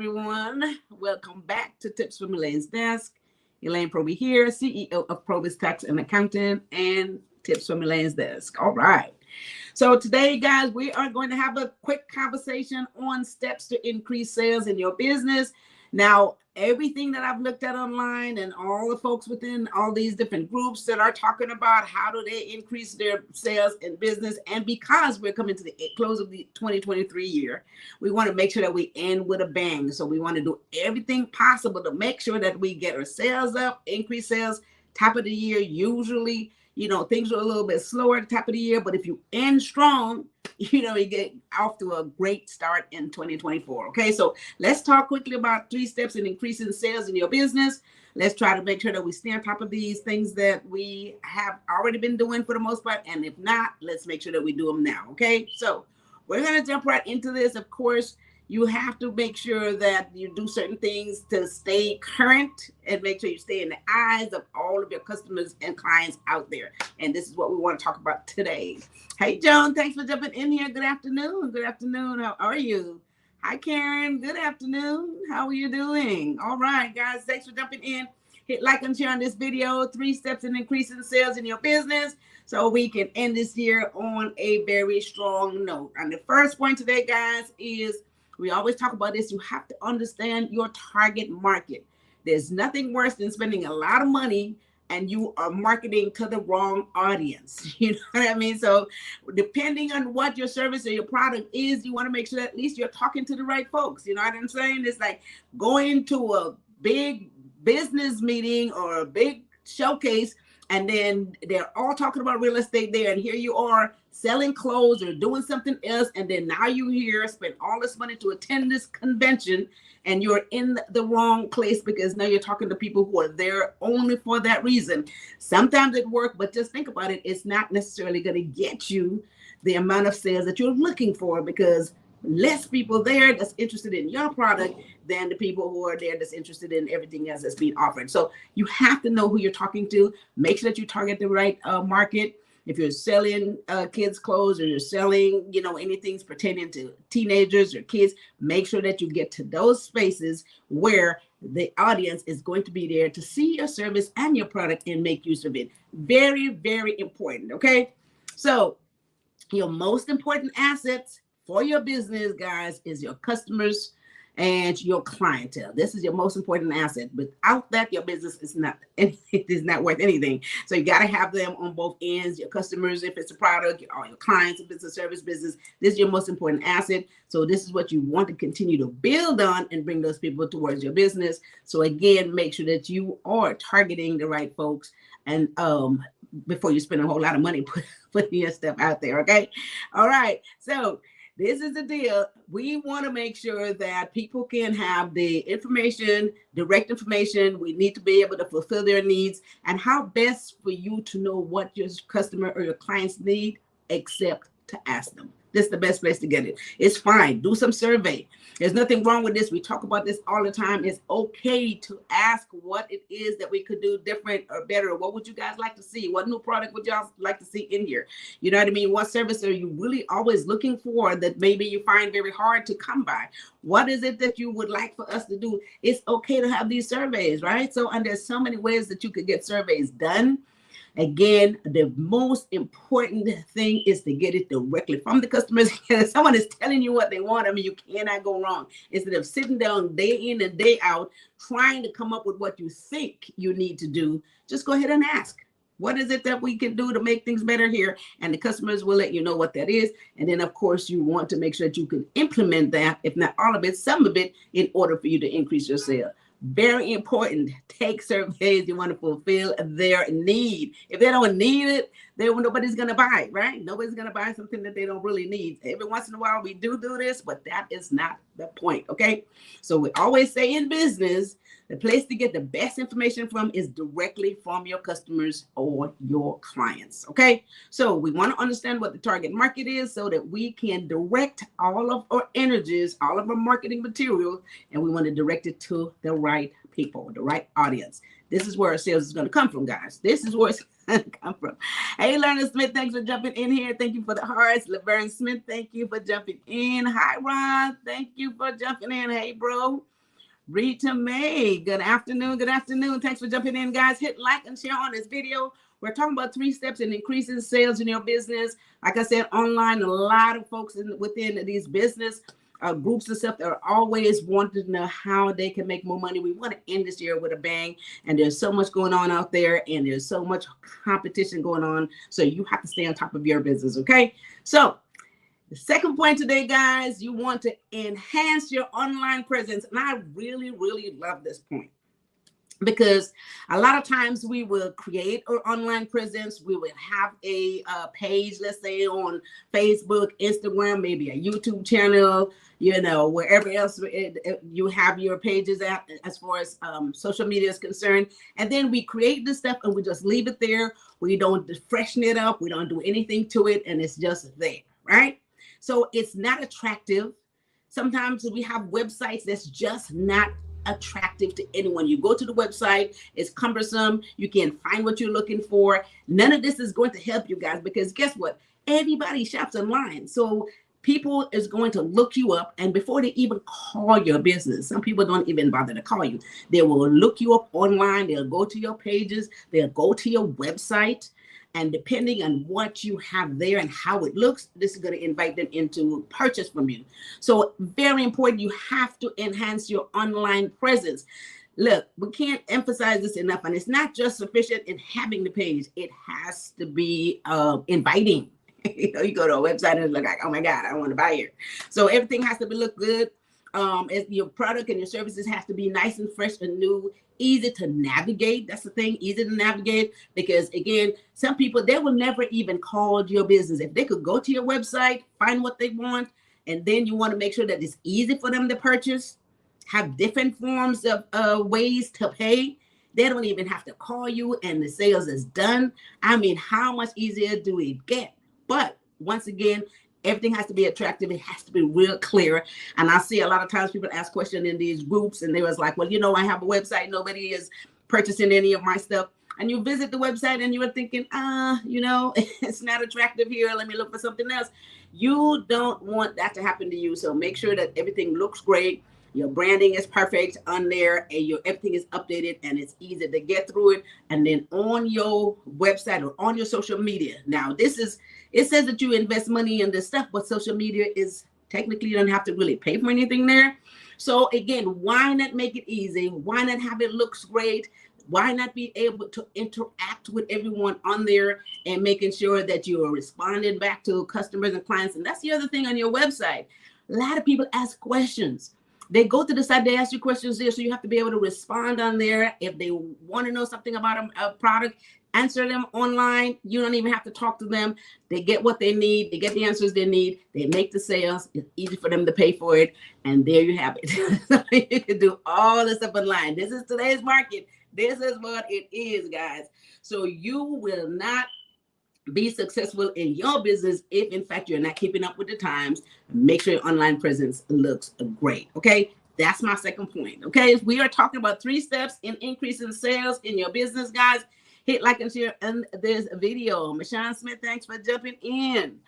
everyone. Welcome back to Tips from Elaine's Desk. Elaine Proby here, CEO of Proby's Tax and Accountant, and Tips from Elaine's Desk. All right. So today, guys, we are going to have a quick conversation on steps to increase sales in your business. Now, everything that I've looked at online and all the folks within all these different groups that are talking about how do they increase their sales and business, and because we're coming to the close of the 2023 year, we want to make sure that we end with a bang. So we want to do everything possible to make sure that we get our sales up, increase sales. Top of the year, usually, things are a little bit slower at the top of the year, but if you end strong, you get off to a great start in 2024. Okay, so let's talk quickly about 3 steps in increasing sales in your business. Let's try to make sure that we stay on top of these things that we have already been doing for the most part. And if not, let's make sure that we do them now. Okay, so we're going to jump right into this. Of course, you have to make sure that you do certain things to stay current and make sure you stay in the eyes of all of your customers and clients out there. And this is what we want to talk about today. Hey, Joan, thanks for jumping in here. Good afternoon. Good afternoon. How are you? Hi, Karen. Good afternoon. How are you doing? All right, guys. Thanks for jumping in. Hit like and share on this video. 3 steps in increasing sales in your business so we can end this year on a very strong note. And the first point today, guys, is we always talk about this. You have to understand your target market. There's nothing worse than spending a lot of money and you are marketing to the wrong audience. You know what I mean? So depending on what your service or your product is, you want to make sure that at least you're talking to the right folks. You know what I'm saying? It's like going to a big business meeting or a big showcase, and then they're all talking about real estate there, and here you are selling clothes or doing something else, and then now you here spend all this money to attend this convention, and you're in the wrong place because now you're talking to people who are there only for that reason. Sometimes it works, but just think about it. It's not necessarily going to get you the amount of sales that you're looking for, because less people there that's interested in your product than the people who are there that's interested in everything else that's being offered. So you have to know who you're talking to. Make sure that you target the right market. If you're selling kids clothes, or you're selling, anything pertaining to teenagers or kids, make sure that you get to those spaces where the audience is going to be there to see your service and your product and make use of it. Very, very important. Okay. So your most important assets for your business, guys, is your customers and your clientele. This is your most important asset. Without that, your business is not worth anything. So you got to have them on both ends. Your customers, if it's a product, or your clients, if it's a service business, this is your most important asset. So this is what you want to continue to build on and bring those people towards your business. So again, make sure that you are targeting the right folks, and before you spend a whole lot of money putting your stuff out there. Okay. All right. So this is the deal. We want to make sure that people can have the information, direct information. We need to be able to fulfill their needs. And how best for you to know what your customer or your clients need, except to ask them. This is the best place to get it. It's fine. Do some survey. There's nothing wrong with this. We talk about this all the time. It's okay to ask what it is that we could do different or better. What would you guys like to see? What new product would y'all like to see in here? You know what I mean? What service are you really always looking for that maybe you find very hard to come by? What is it that you would like for us to do? It's okay to have these surveys, right? So, and there's so many ways that you could get surveys done. Again, the most important thing is to get it directly from the customers. If someone is telling you what they want, you cannot go wrong. Instead of sitting down day in and day out trying to come up with what you think you need to do, just go ahead and ask. What is it that we can do to make things better here? And the customers will let you know what that is. And then, of course, you want to make sure that you can implement that, if not all of it, some of it, in order for you to increase your sale. Very important. Take surveys. You want to fulfill their need. If they don't need it, nobody's going to buy it, right? Nobody's going to buy something that they don't really need. Every once in a while, we do this, but that is not the point, okay? So we always say in business, the place to get the best information from is directly from your customers or your clients, okay? So we want to understand what the target market is so that we can direct all of our energies, all of our marketing material, and we want to direct it to the right people, the right audience. This is where our sales is going to come from, guys. This is where it's going to come from. Hey, Lerner Smith, thanks for jumping in here. Thank you for the hearts. Laverne Smith, thank you for jumping in. Hi, Ron. Thank you for jumping in. Hey, bro. Rita May, good afternoon. Good afternoon. Thanks for jumping in, guys. Hit like and share on this video. We're talking about 3 steps in increasing sales in your business. Like I said, online, a lot of folks within these business groups and stuff that are always wanting to know how they can make more money. We want to end this year with a bang, and there's so much going on out there, and there's so much competition going on. So you have to stay on top of your business, okay? So the second point today, guys, you want to enhance your online presence. And I really, really love this point, because a lot of times we will create our online presence. We will have a page, let's say on Facebook, Instagram, maybe a YouTube channel, you know, wherever else you have your pages at as far as social media is concerned. And then we create this stuff and we just leave it there. We don't freshen it up. We don't do anything to it. And it's just there, right? So it's not attractive. Sometimes we have websites that's just not attractive to anyone. You go to the website, it's cumbersome. You can't find what you're looking for. None of this is going to help you guys, because guess what? Everybody shops online. So people is going to look you up, and before they even call your business, some people don't even bother to call you. They will look you up online. They'll go to your pages. They'll go to your website. And depending on what you have there and how it looks, this is going to invite them into purchase from you. So very important, you have to enhance your online presence. Look, we can't emphasize this enough. And it's not just sufficient in having the page. It has to be inviting. You know, you go to a website and it's like, oh my God, I want to buy here. So everything has to look good. Your product and your services have to be nice and fresh and new, easy to navigate. That's the thing, easy to navigate, because again, some people, they will never even call your business. If they could go to your website, find what they want, and then you want to make sure that it's easy for them to purchase, have different forms of ways to pay. They don't even have to call you and the sales is done. I mean, how much easier do it get? But once again, everything has to be attractive. It has to be real clear. And I see a lot of times people ask questions in these groups, and they was like, well, you know, I have a website. Nobody is purchasing any of my stuff. And you visit the website and you are thinking, you know, it's not attractive here. Let me look for something else. You don't want that to happen to you. So make sure that everything looks great. Your branding is perfect on there, and everything is updated, and it's easy to get through it. And then on your website or on your social media. Now, it says that you invest money in this stuff, but social media is technically, you don't have to really pay for anything there. So again, why not make it easy? Why not have it looks great? Why not be able to interact with everyone on there and making sure that you are responding back to customers and clients? And that's the other thing on your website. A lot of people ask questions. They go to the site, they ask you questions there, so you have to be able to respond on there. If they want to know something about a product, answer them online. You don't even have to talk to them. They get what they need. They get the answers they need. They make the sales. It's easy for them to pay for it. And there you have it. You can do all this stuff online. This is today's market. This is what it is, guys. So you will not be successful in your business if, in fact, you're not keeping up with the times. Make sure your online presence looks great. Okay, that's my second point. Okay, we are talking about 3 steps in increasing sales in your business, guys. Hit like and share in this video. Michonne Smith, thanks for jumping in.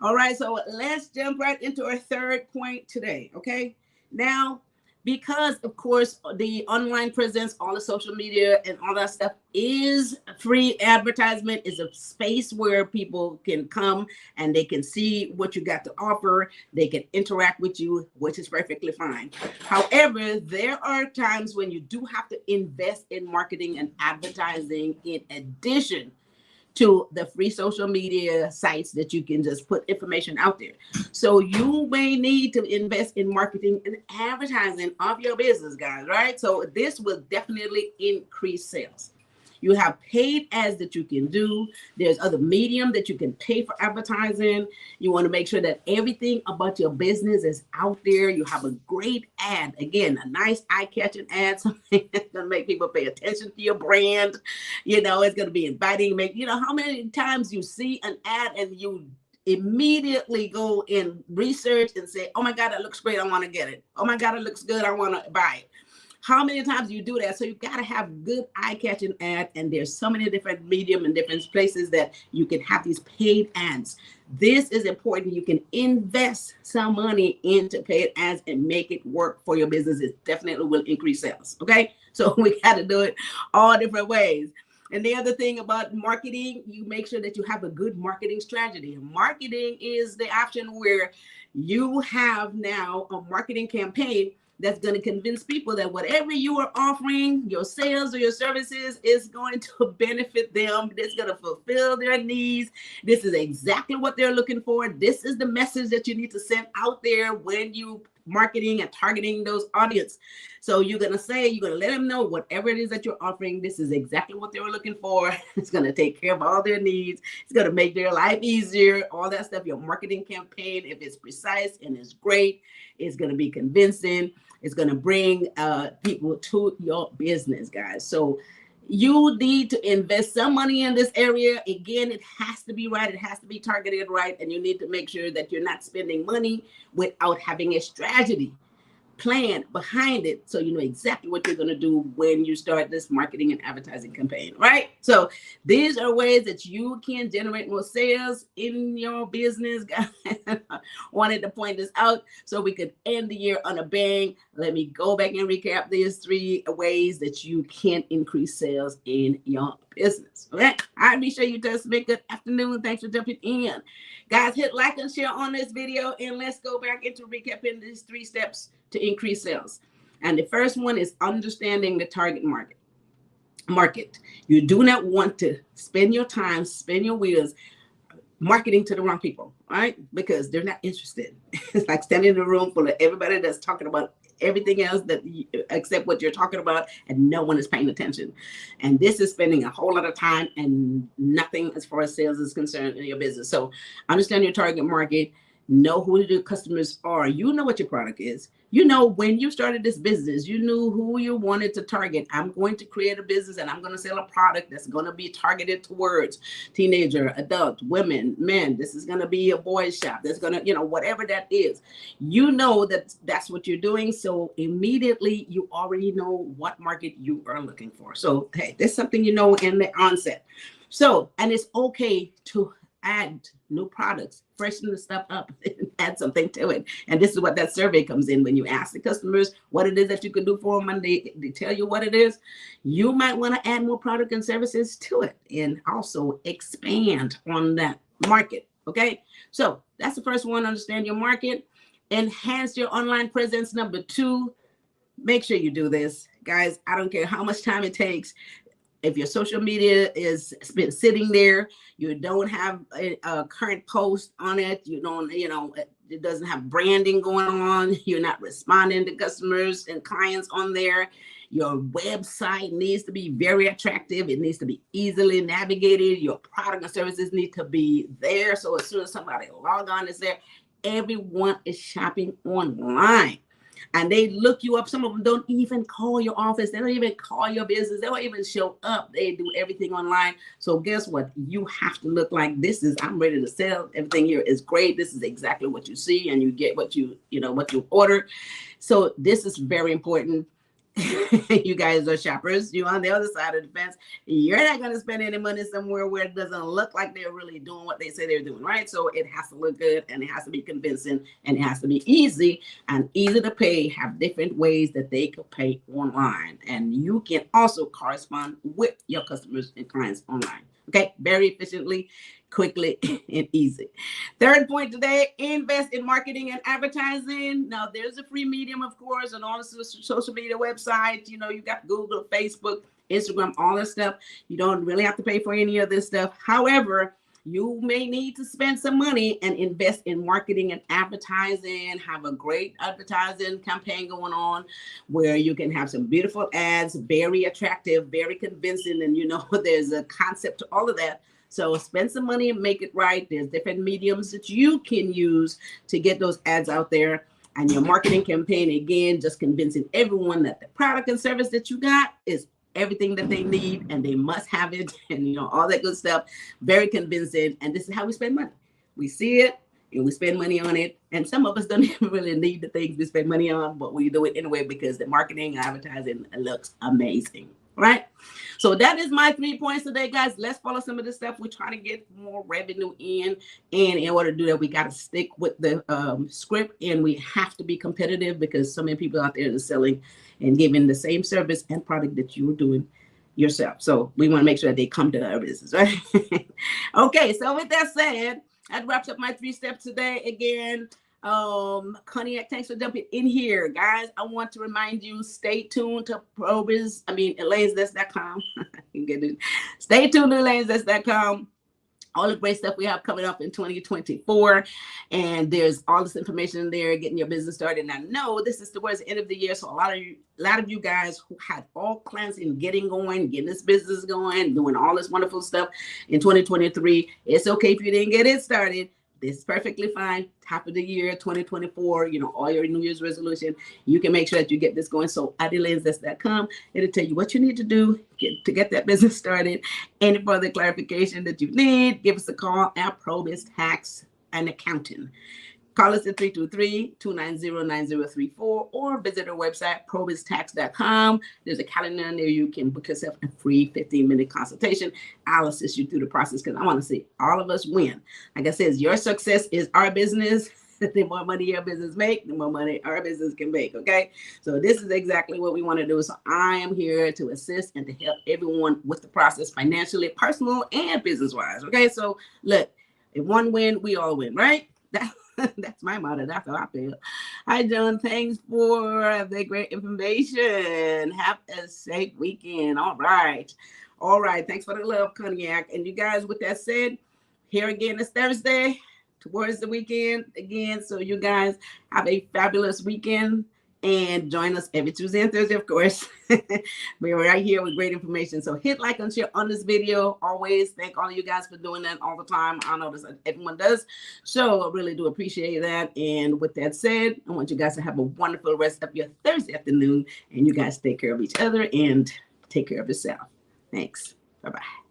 All right, so let's jump right into our third point today. Okay, now, because of course the online presence, all the social media and all that stuff is free advertisement, is a space where people can come and they can see what you got to offer. They can interact with you, which is perfectly fine. However, there are times when you do have to invest in marketing and advertising in addition to the free social media sites that you can just put information out there. So you may need to invest in marketing and advertising of your business, guys, right? So this will definitely increase sales. You have paid ads that you can do. There's other medium that you can pay for advertising. You want to make sure that everything about your business is out there. You have a great ad. Again, a nice eye-catching ad, something that's going to make people pay attention to your brand. You know, it's going to be inviting. You know, how many times you see an ad and you immediately go and research and say, oh my God, that looks great. I want to get it. Oh my God, it looks good. I want to buy it. How many times do you do that? So you've got to have good eye-catching ads, and there's so many different medium and different places that you can have these paid ads. This is important. You can invest some money into paid ads and make it work for your business. It definitely will increase sales. Okay, so we got to do it all different ways. And the other thing about marketing, you make sure that you have a good marketing strategy. Marketing is the option where you have now a marketing campaign that's going to convince people that whatever you are offering, your sales or your services, is going to benefit them. It's going to fulfill their needs. This is exactly what they're looking for. This is the message that you need to send out there when you marketing and targeting those audience. So you're going to say, you're going to let them know whatever it is that you're offering, this is exactly what they were looking for. It's going to take care of all their needs. It's going to make their life easier, all that stuff. Your marketing campaign, if it's precise and it's great, it's going to be convincing. It's going to bring people to your business, guys. So you need to invest some money in this area. Again, it has to be right. It has to be targeted right. And you need to make sure that you're not spending money without having a strategy plan behind it, so you know exactly what you're going to do when you start this marketing and advertising campaign, right? So these are ways that you can generate more sales in your business, guys. Wanted to point this out so we could end the year on a bang. Let me go back and recap these 3 ways that you can increase sales in your business. Okay, all right, be sure you just make good afternoon. Thanks for jumping in, guys. Hit like and share on this video, and let's go back into recapping these 3 steps to increase sales. And the first one is understanding the target market. You do not want to spend your time, spin your wheels marketing to the wrong people, right? Because they're not interested. It's like standing in a room full of everybody that's talking about everything else except what you're talking about, and no one is paying attention. And this is spending a whole lot of time and nothing as far as sales is concerned in your business. So understand your target market. Know who your customers are. You know what your product is. You know, when you started this business, you knew who you wanted to target. I'm going to create a business and I'm going to sell a product that's going to be targeted towards teenager, adult, women, men. This is going to be a boys shop. That's going to, you know, whatever that is. You know that that's what you're doing. So immediately you already know what market you are looking for. So, hey, there's something you know in the onset. So, and it's okay to add new products, freshen the stuff up, and add something to it. And this is what that survey comes in. When you ask the customers what it is that you can do for them and they tell you what it is, you might want to add more product and services to it and also expand on that market. Okay, so that's the first one. Understand your market. Enhance your online presence. Number 2, make sure you do this, guys. I don't care how much time it takes. If your social media is been sitting there, you don't have a current post on it, you don't, you know, it doesn't have branding going on, you're not responding to customers and clients on there. Your website needs to be very attractive. It needs to be easily navigated. Your product and services need to be there. So as soon as somebody log on, is there, everyone is shopping online. And they look you up. Some of them don't even call your office. They don't even call your business. They don't even show up. They do everything online. So guess what? You have to look like this is, I'm ready to sell. Everything here is great. This is exactly what you see, and you get what you know, what you order. So this is very important. You guys are shoppers. You're on the other side of the fence. You're not going to spend any money somewhere where it doesn't look like they're really doing what they say they're doing, right? So it has to look good, and it has to be convincing, and it has to be easy and easy to pay. Have different ways that they could pay online, and you can also correspond with your customers and clients online. Okay, very efficiently, quickly, and easy. Third point today, invest in marketing and advertising. Now, there's a free medium, of course, on all the social media websites. You know, you got Google, Facebook, Instagram, all this stuff. You don't really have to pay for any of this stuff. However, you may need to spend some money and invest in marketing and advertising. Have a great advertising campaign going on where you can have some beautiful ads, very attractive, very convincing, and you know there's a concept to all of that. So spend some money and make it right. There's different mediums that you can use to get those ads out there. And your marketing campaign, again, just convincing everyone that the product and service that you got is everything that they need, and they must have it, and you know, all that good stuff. Very convincing. And this is how we spend money. We see it, and we spend money on it. And some of us don't even really need the things we spend money on, but we do it anyway because the marketing and advertising looks amazing, right? So that is my 3 points today, guys. Let's follow some of this stuff. We're trying to get more revenue in. And in order to do that, we got to stick with the script, and we have to be competitive because so many people out there are selling and giving the same service and product that you're doing yourself. So we want to make sure that they come to our business, right? Okay, so with that said, that wraps up my 3 steps today. Again, Cognac, thanks for jumping in here, guys. I want to remind you, stay tuned to Elaine'sDesk.com. Stay tuned to Elaine'sDesk.com. All the great stuff we have coming up in 2024. And there's all this information there, getting your business started. And I know this is towards the end of the year. So a lot of you guys who had all plans in getting going, getting this business going, doing all this wonderful stuff in 2023. It's okay if you didn't get it started. This is perfectly fine. Top of the year, 2024, all your New Year's resolution, you can make sure that you get this going. So at Elaine'sDesk.com, it'll tell you what you need to do to get that business started. Any further clarification that you need, give us a call at Proby's Tax and Accounting. Call us at 323-290-9034 or visit our website, probystax.com. There's a calendar in there. You can book yourself a free 15-minute consultation. I'll assist you through the process because I want to see all of us win. Like I said, your success is our business. The more money your business make, the more money our business can make, okay? So this is exactly what we want to do. So I am here to assist and to help everyone with the process financially, personal, and business-wise, okay? So look, if one win, we all win, right? That's my motto. That's how I feel. Hi, John. Thanks for the great information. Have a safe weekend. All right. Thanks for the love, Cognac. And you guys, with that said, here again is Thursday towards the weekend again. So you guys have a fabulous weekend. And join us every Tuesday and Thursday, of course. We're right here with great information. So hit like and share on this video. Always thank all of you guys for doing that all the time. I know that everyone does. So I really do appreciate that. And with that said, I want you guys to have a wonderful rest of your Thursday afternoon. And you guys take care of each other and take care of yourself. Thanks. Bye-bye.